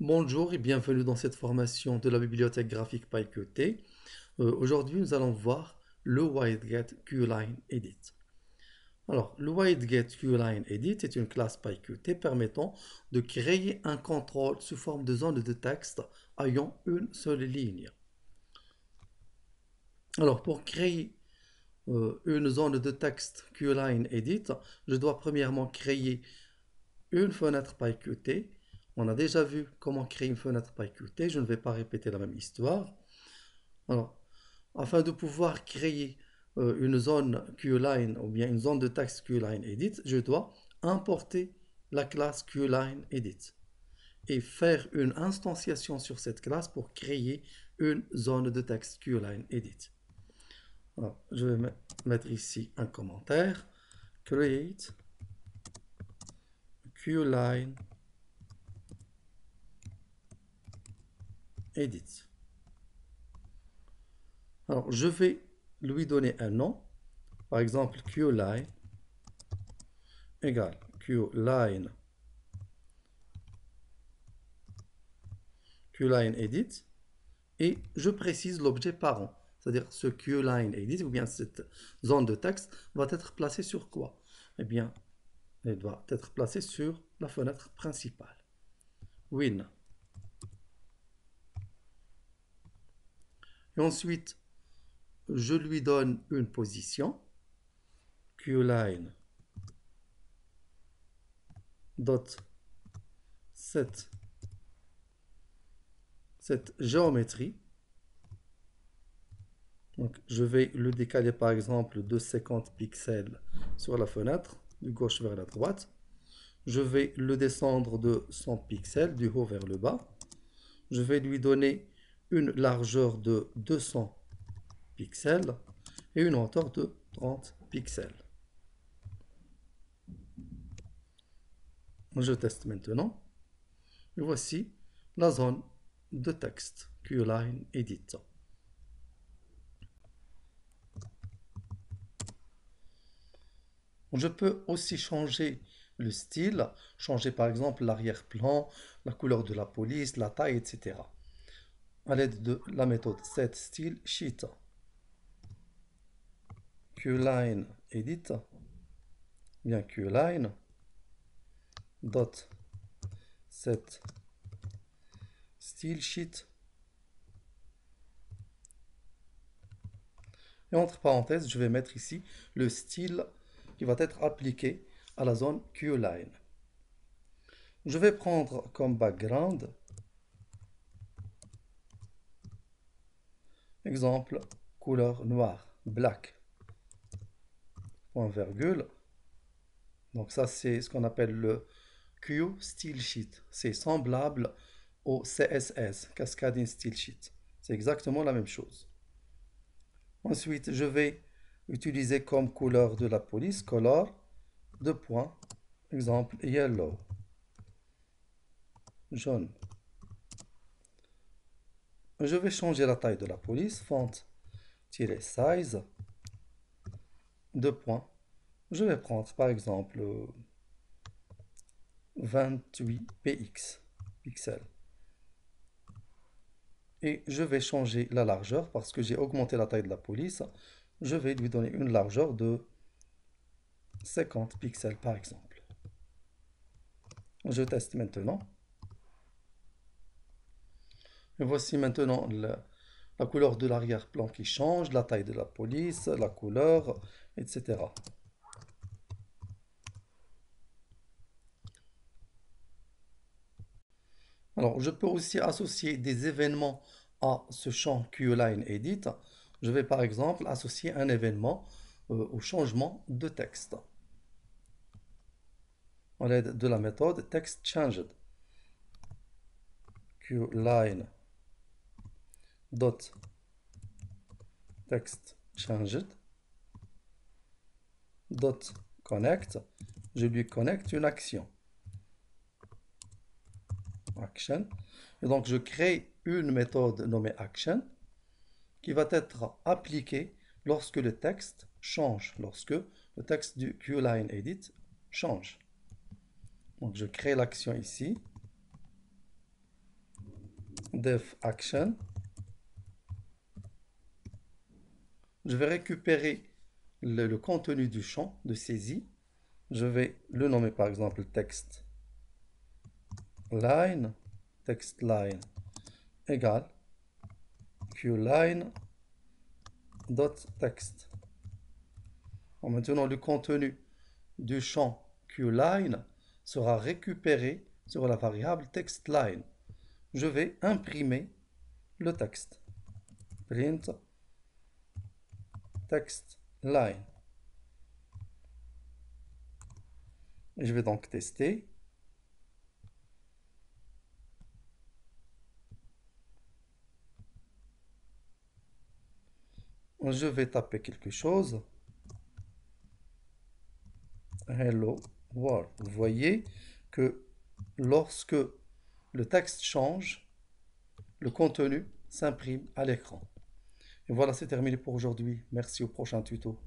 Bonjour et bienvenue dans cette formation de la bibliothèque graphique PyQt. Aujourd'hui, nous allons voir le WideGet QLine Edit. Alors, le WideGet QLine Edit est une classe PyQt permettant de créer un contrôle sous forme de zone de texte ayant une seule ligne. Alors, pour créer une zone de texte QLine Edit, je dois premièrement créer une fenêtre PyQt. On a déjà vu comment créer une fenêtre PyQt, je ne vais pas répéter la même histoire. Alors, afin de pouvoir créer une zone QLine ou bien une zone de texte QLine Edit, je dois importer la classe QLine Edit et faire une instantiation sur cette classe pour créer une zone de texte QLine Edit. Alors, je vais mettre ici un commentaire, create QLine Edit. Alors, je vais lui donner un nom, par exemple QLine égale QLine Edit, et je précise l'objet parent, c'est-à-dire ce QLine Edit, ou bien cette zone de texte, va être placée sur quoi? Eh bien, elle doit être placée sur la fenêtre principale. Win. Et ensuite, je lui donne une position, QLine dot set cette géométrie. Donc, je vais le décaler par exemple de 50 pixels sur la fenêtre, du gauche vers la droite. Je vais le descendre de 100 pixels, du haut vers le bas. Je vais lui donner une largeur de 200 pixels et une hauteur de 30 pixels. Je teste maintenant. Et voici la zone de texte QLine Edit. Je peux aussi changer le style, changer par exemple l'arrière-plan, la couleur de la police, la taille, etc. à l'aide de la méthode setStyleSheet. QLine Edit, bien QLine dot set style sheet, et entre parenthèses je vais mettre ici le style qui va être appliqué à la zone QLine. Je vais prendre comme background exemple couleur noire, black, point virgule. Donc ça c'est ce qu'on appelle le Q Style Sheet, c'est semblable au CSS, Cascading Style Sheet, c'est exactement la même chose. Ensuite, je vais utiliser comme couleur de la police, color, deux points, exemple yellow, jaune. Je vais changer la taille de la police, font-size, deux points. Je vais prendre par exemple 28 pixels. Et je vais changer la largeur parce que j'ai augmenté la taille de la police. Je vais lui donner une largeur de 50 pixels par exemple. Je teste maintenant. Et voici maintenant la couleur de l'arrière-plan qui change, la taille de la police, la couleur, etc. Alors, je peux aussi associer des événements à ce champ QLine Edit. Je vais par exemple associer un événement au changement de texte à l'aide de la méthode textChanged. QLine dot textChanged dot connect. Je lui connecte une action. Action. Et donc, je crée une méthode nommée action qui va être appliquée lorsque le texte change, lorsque le texte du QLine Edit change. Donc, je crée l'action ici. def action. Je vais récupérer le contenu du champ de saisie. Je vais le nommer par exemple text line, text line égale qline dot text. Maintenant, le contenu du champ qline sera récupéré sur la variable textLine. Je vais imprimer le texte. Print textLine. Je vais donc tester. Je vais taper quelque chose. Hello world. Vous voyez que lorsque le texte change, le contenu s'imprime à l'écran. Et voilà, c'est terminé pour aujourd'hui. Merci, au prochain tuto.